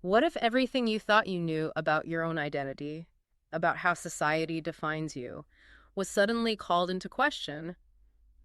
What if everything you thought you knew about your own identity, about how society defines you, was suddenly called into question,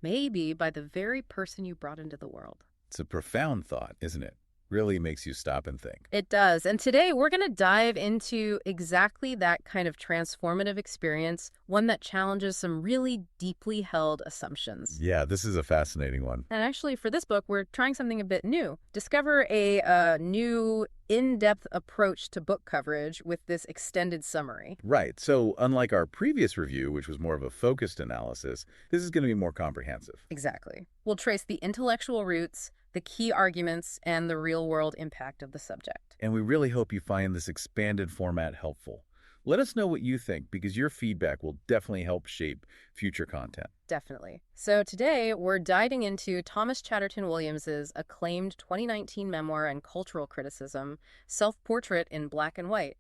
maybe by the very person you brought into the world? It's a profound thought, isn't it? Really makes you stop and think. It does. And today we're going to dive into exactly that kind of transformative experience, one that challenges some really deeply held assumptions. Yeah, this is a fascinating one. And actually, for this book, we're trying something a bit new. Discover a new, in-depth approach to book coverage with this extended summary. Right. So unlike our previous review, which was more of a focused analysis, this is going to be more comprehensive. Exactly. We'll trace the intellectual roots, the key arguments, and the real-world impact of the subject. And we really hope you find this expanded format helpful. Let us know what you think, because your feedback will definitely help shape future content. Definitely. So today, we're diving into Thomas Chatterton Williams's acclaimed 2019 memoir and cultural criticism, Self-Portrait in Black and White,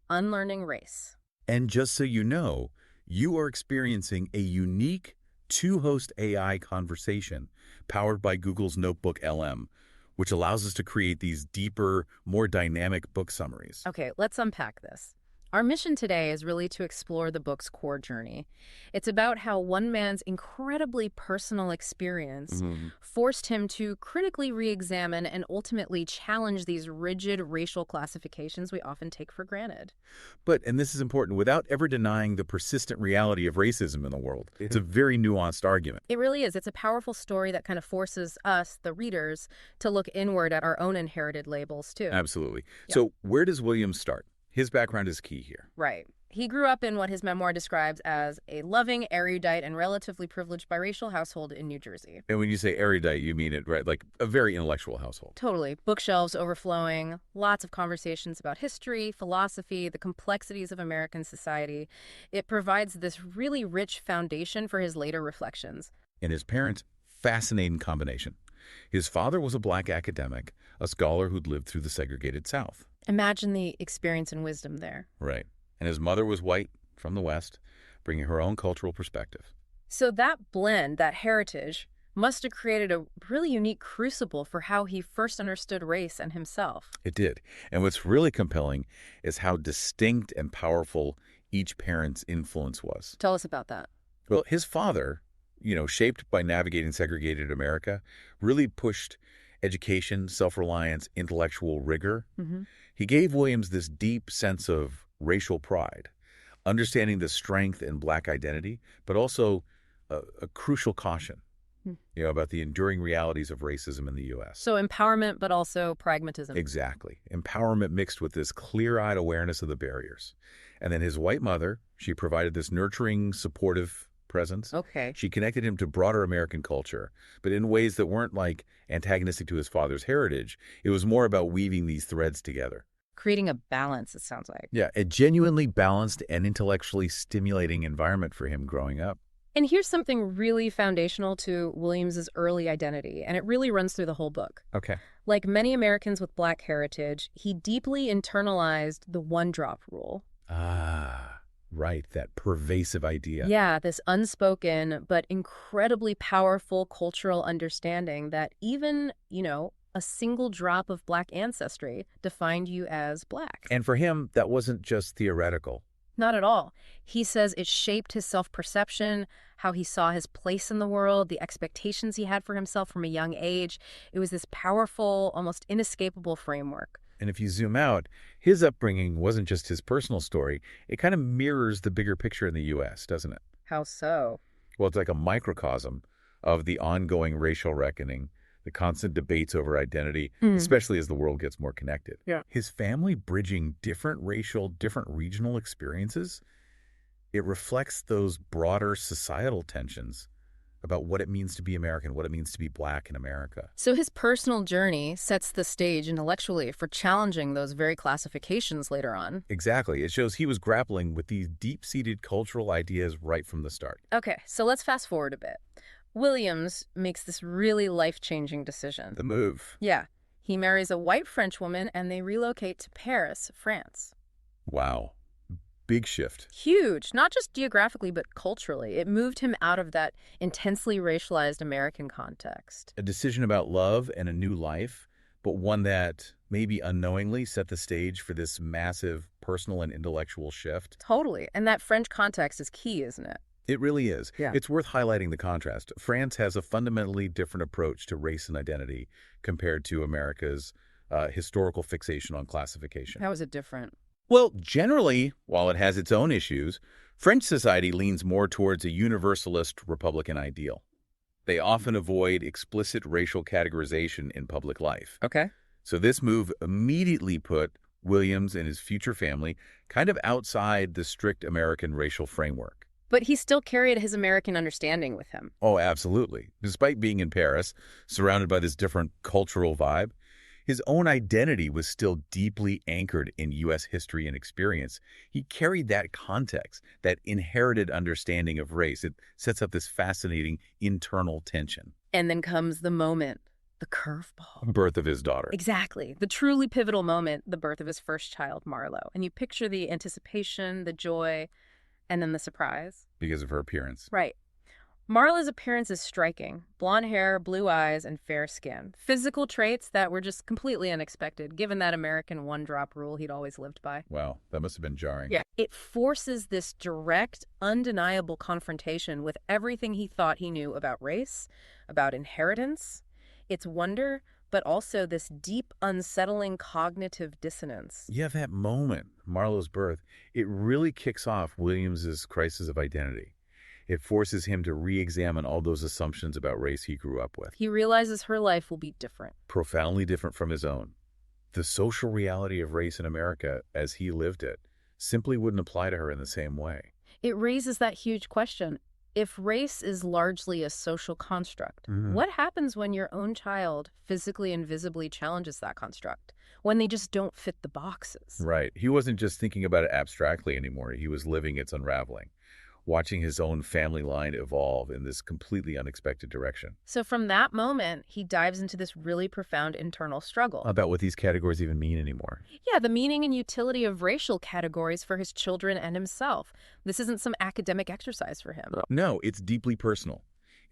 Unlearning Race. And just so you know, you are experiencing a unique two-host AI conversation powered by Google's NotebookLM, which allows us to create these deeper, more dynamic book summaries. Okay, let's unpack this. Our mission today is really to explore the book's core journey. It's about how one man's incredibly personal experience forced him to critically re-examine and ultimately challenge these rigid racial classifications we often take for granted. But, and this is important, without ever denying the persistent reality of racism in the world. It's a very nuanced argument. It really is. It's a powerful story that kind of forces us, the readers, to look inward at our own inherited labels, too. Absolutely. Yeah. So where does Williams start? His background is key here. Right. He grew up in what his memoir describes as a loving, erudite, and relatively privileged biracial household in New Jersey. And when you say erudite, you mean it, right? Like a very intellectual household. Totally. Bookshelves overflowing, lots of conversations about history, philosophy, the complexities of American society. It provides this really rich foundation for his later reflections. And his parents, fascinating combination. His father was a black academic, a scholar who'd lived through the segregated South. Imagine the experience and wisdom there. Right. And his mother was white from the West, bringing her own cultural perspective. So that blend, that heritage, must have created a really unique crucible for how he first understood race and himself. It did. And what's really compelling is how distinct and powerful each parent's influence was. Tell us about that. Well, his father, shaped by navigating segregated America, really pushed education, self-reliance, intellectual rigor. He gave Williams this deep sense of racial pride, understanding the strength in black identity, but also a crucial caution, about the enduring realities of racism in the U.S. So empowerment, but also pragmatism. Exactly. Empowerment mixed with this clear-eyed awareness of the barriers. And then his white mother, she provided this nurturing, supportive presence. Okay. She connected him to broader American culture, but in ways that weren't like antagonistic to his father's heritage. It was more about weaving these threads together. Creating a balance, it sounds like. Yeah, a genuinely balanced and intellectually stimulating environment for him growing up. And here's something really foundational to Williams's early identity, and it really runs through the whole book. Okay. Like many Americans with black heritage, he deeply internalized the one-drop rule. Ah, right, that pervasive idea. Yeah, this unspoken but incredibly powerful cultural understanding that even, a single drop of black ancestry defined you as black. And for him, that wasn't just theoretical. Not at all. He says it shaped his self-perception, how he saw his place in the world, the expectations he had for himself from a young age. It was this powerful, almost inescapable framework. And if you zoom out, his upbringing wasn't just his personal story. It kind of mirrors the bigger picture in the U.S., doesn't it? How so? Well, it's like a microcosm of the ongoing racial reckoning, the constant debates over identity, especially as the world gets more connected. Yeah. His family bridging different racial, different regional experiences, it reflects those broader societal tensions about what it means to be American, what it means to be black in America. So his personal journey sets the stage intellectually for challenging those very classifications later on. Exactly. It shows he was grappling with these deep-seated cultural ideas right from the start. Okay, so let's fast forward a bit. Williams makes this really life-changing decision. The move. Yeah. He marries a white French woman and they relocate to Paris, France. Wow. Big shift. Huge, not just geographically, but culturally. It moved him out of that intensely racialized American context. A decision about love and a new life, but one that maybe unknowingly set the stage for this massive personal and intellectual shift. Totally. And that French context is key, isn't it? It really is. Yeah. It's worth highlighting the contrast. France has a fundamentally different approach to race and identity compared to America's historical fixation on classification. How is it different? Well, generally, while it has its own issues, French society leans more towards a universalist Republican ideal. They often avoid explicit racial categorization in public life. Okay. So this move immediately put Williams and his future family kind of outside the strict American racial framework. But he still carried his American understanding with him. Oh, absolutely. Despite being in Paris, surrounded by this different cultural vibe, his own identity was still deeply anchored in U.S. history and experience. He carried that context, that inherited understanding of race. It sets up this fascinating internal tension. And then comes the moment, the curveball. Birth of his daughter. Exactly. The truly pivotal moment, the birth of his first child, Marlo. And you picture the anticipation, the joy, and then the surprise. Because of her appearance. Right. Marla's appearance is striking. Blonde hair, blue eyes, and fair skin. Physical traits that were just completely unexpected, given that American one-drop rule he'd always lived by. Wow, that must have been jarring. Yeah. It forces this direct, undeniable confrontation with everything he thought he knew about race, about inheritance. It's wonder, but also this deep, unsettling cognitive dissonance. Yeah, that moment, Marlo's birth, it really kicks off Williams's crisis of identity. It forces him to re-examine all those assumptions about race he grew up with. He realizes her life will be different. Profoundly different from his own. The social reality of race in America, as he lived it, simply wouldn't apply to her in the same way. It raises that huge question. If race is largely a social construct, what happens when your own child physically and visibly challenges that construct? When they just don't fit the boxes? Right. He wasn't just thinking about it abstractly anymore. He was living its unraveling, watching his own family line evolve in this completely unexpected direction. So from that moment, he dives into this really profound internal struggle. About what these categories even mean anymore. Yeah, the meaning and utility of racial categories for his children and himself. This isn't some academic exercise for him. No, it's deeply personal.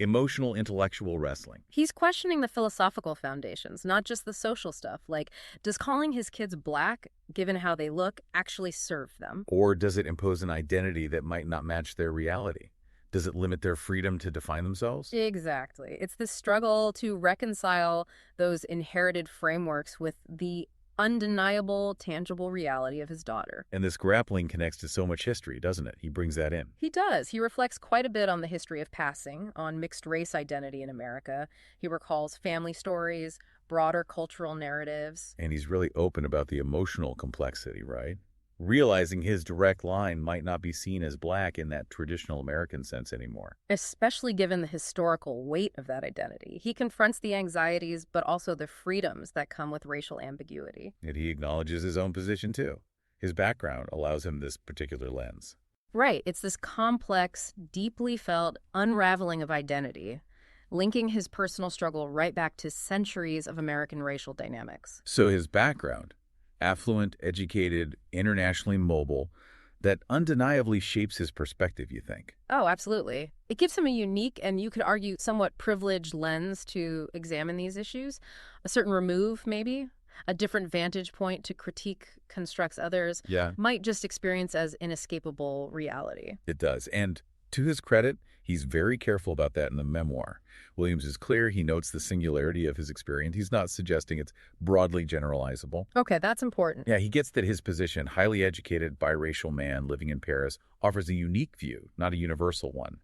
Emotional, intellectual wrestling. He's questioning the philosophical foundations, not just the social stuff. Like, does calling his kids black, given how they look, actually serve them? Or does it impose an identity that might not match their reality? Does it limit their freedom to define themselves? Exactly. It's this struggle to reconcile those inherited frameworks with the undeniable, tangible reality of his daughter. And this grappling connects to so much history, doesn't it? He brings that in. He does. He reflects quite a bit on the history of passing, on mixed race identity in America. He recalls family stories, broader cultural narratives. And he's really open about the emotional complexity, right? Realizing his direct line might not be seen as black in that traditional American sense anymore. Especially given the historical weight of that identity. He confronts the anxieties, but also the freedoms that come with racial ambiguity. And he acknowledges his own position, too. His background allows him this particular lens. Right. It's this complex, deeply felt unraveling of identity, linking his personal struggle right back to centuries of American racial dynamics. So his background, affluent, educated, internationally mobile, that undeniably shapes his perspective, you think? Oh, absolutely. It gives him a unique and you could argue somewhat privileged lens to examine these issues. A certain remove, maybe. A different vantage point to critique constructs others might just experience as inescapable reality. It does. And to his credit, he's very careful about that in the memoir. Williams is clear. He notes the singularity of his experience. He's not suggesting it's broadly generalizable. Okay, that's important. Yeah, he gets that his position, highly educated, biracial man living in Paris, offers a unique view, not a universal one.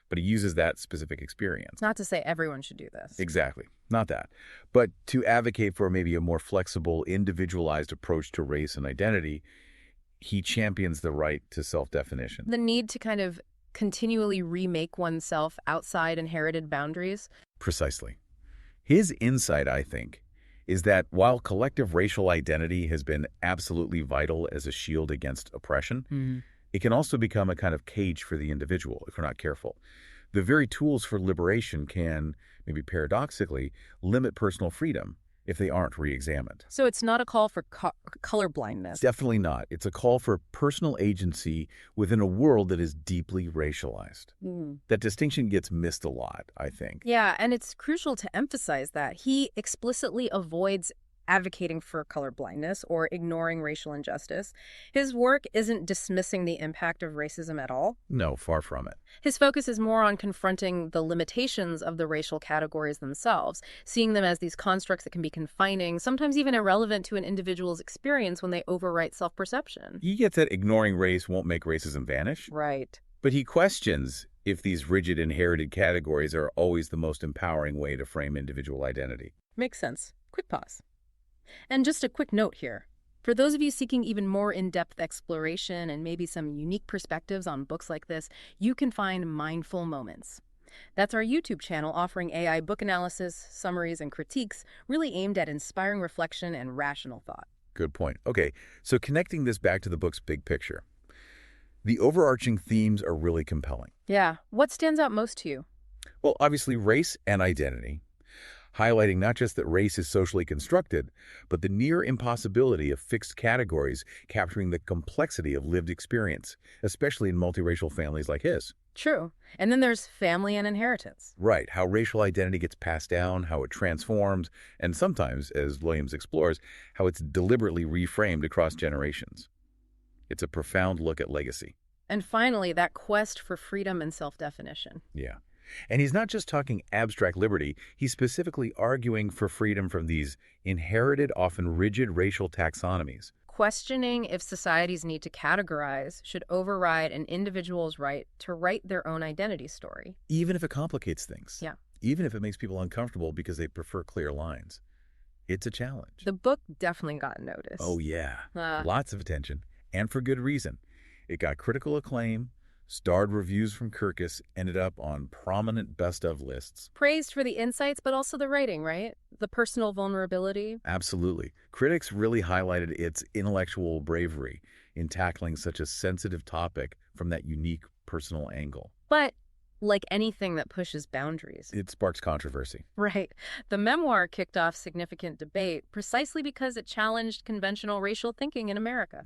But he uses that specific experience. Not to say everyone should do this. Exactly. Not that. But to advocate for maybe a more flexible, individualized approach to race and identity, he champions the right to self-definition. The need to kind of continually remake oneself outside inherited boundaries. Precisely. His insight, I think, is that while collective racial identity has been absolutely vital as a shield against oppression, it can also become a kind of cage for the individual if we're not careful. The very tools for liberation can, maybe paradoxically, limit personal freedom if they aren't re-examined. So it's not a call for color blindness. Definitely not. It's a call for personal agency within a world that is deeply racialized. That distinction gets missed a lot, I think. Yeah, and it's crucial to emphasize that. He explicitly avoids advocating for colorblindness or ignoring racial injustice. His work isn't dismissing the impact of racism at all. No, far from it. His focus is more on confronting the limitations of the racial categories themselves, seeing them as these constructs that can be confining, sometimes even irrelevant to an individual's experience when they overwrite self-perception. He gets that ignoring race won't make racism vanish. Right. But he questions if these rigid inherited categories are always the most empowering way to frame individual identity. Makes sense. Quick pause. And just a quick note here. For those of you seeking even more in-depth exploration and maybe some unique perspectives on books like this, you can find Mindful Moments. That's our YouTube channel offering AI book analysis, summaries, and critiques really aimed at inspiring reflection and rational thought. Good point. Okay, so connecting this back to the book's big picture. The overarching themes are really compelling. Yeah. What stands out most to you? Well, obviously race and identity, highlighting not just that race is socially constructed, but the near impossibility of fixed categories capturing the complexity of lived experience, especially in multiracial families like his. True. And then there's family and inheritance. Right, how racial identity gets passed down, how it transforms, and sometimes, as Williams explores, how it's deliberately reframed across generations. It's a profound look at legacy. And finally, that quest for freedom and self-definition. Yeah. And he's not just talking abstract liberty, he's specifically arguing for freedom from these inherited, often rigid racial taxonomies. Questioning if society's need to categorize should override an individual's right to write their own identity story. Even if it complicates things. Yeah. Even if it makes people uncomfortable because they prefer clear lines. It's a challenge. The book definitely got noticed. Oh, yeah. Lots of attention. And for good reason. It got critical acclaim, starred reviews from Kirkus, ended up on prominent best-of lists. Praised for the insights, but also the writing, right? The personal vulnerability. Absolutely. Critics really highlighted its intellectual bravery in tackling such a sensitive topic from that unique personal angle. But like anything that pushes boundaries. It sparks controversy. Right. The memoir kicked off significant debate precisely because it challenged conventional racial thinking in America.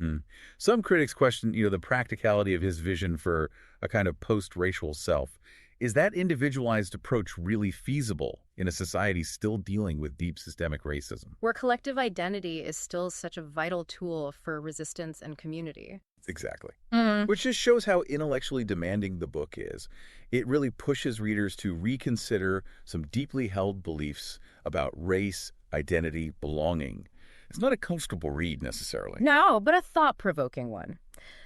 Some critics question, the practicality of his vision for a kind of post-racial self. Is that individualized approach really feasible in a society still dealing with deep systemic racism? Where collective identity is still such a vital tool for resistance and community. Exactly. Which just shows how intellectually demanding the book is. It really pushes readers to reconsider some deeply held beliefs about race, identity, belonging. It's not a comfortable read necessarily. No, but a thought-provoking one.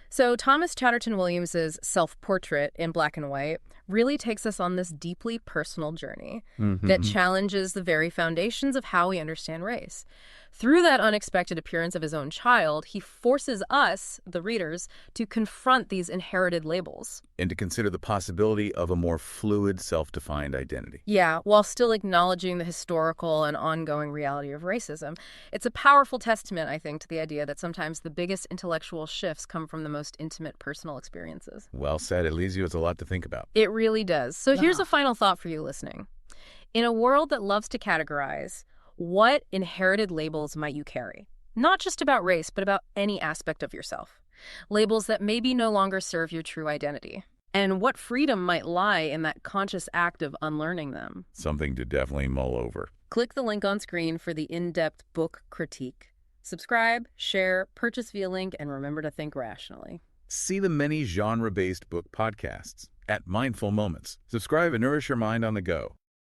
So Thomas Chatterton Williams's self-portrait in black and white really takes us on this deeply personal journey that challenges the very foundations of how we understand race. Through that unexpected appearance of his own child, he forces us, the readers, to confront these inherited labels. And to consider the possibility of a more fluid, self-defined identity. Yeah, while still acknowledging the historical and ongoing reality of racism. It's a powerful testament, I think, to the idea that sometimes the biggest intellectual shifts come from the most intimate personal experiences. Well said. It leaves you with a lot to think about. It really does. So here's a final thought for you listening. In a world that loves to categorize, what inherited labels might you carry? Not just about race, but about any aspect of yourself. Labels that maybe no longer serve your true identity. And what freedom might lie in that conscious act of unlearning them. Something to definitely mull over. Click the link on screen for the in-depth book critique. Subscribe, share, purchase via link, and remember to think rationally. See the many genre-based book podcasts at Mindful Moments. Subscribe and nourish your mind on the go.